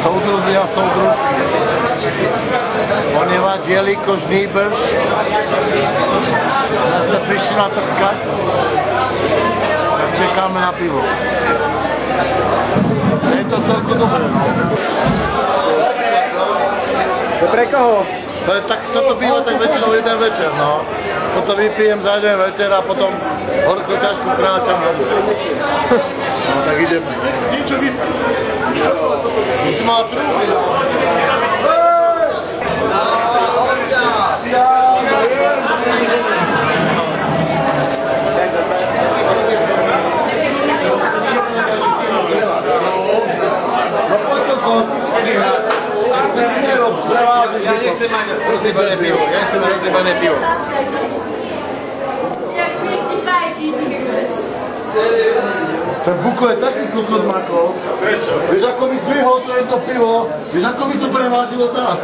Soudruzi a soudružky. Poněvadž jelikož nýbrž jsme se přišli natrkat, tak čekáme na pivo. Je to celku dobré, no. To pre koho? Toto bývá tak většinou jeden večer, no. Toto vypijem za jeden večer a potom horko ťažko kráčam domů. No tak ideme. Niečo vypí. Musím mať trúby, no. No poď to chod. Ja nechcem mať rozjebané pivo, ja nechcem mať rozjebané pivo. Jak smiešne fajčí. Ten Buko je taký kokot makov. Vieš, ako mi zdvihol to jedno pivo, vieš, ako mi to prevážilo teraz,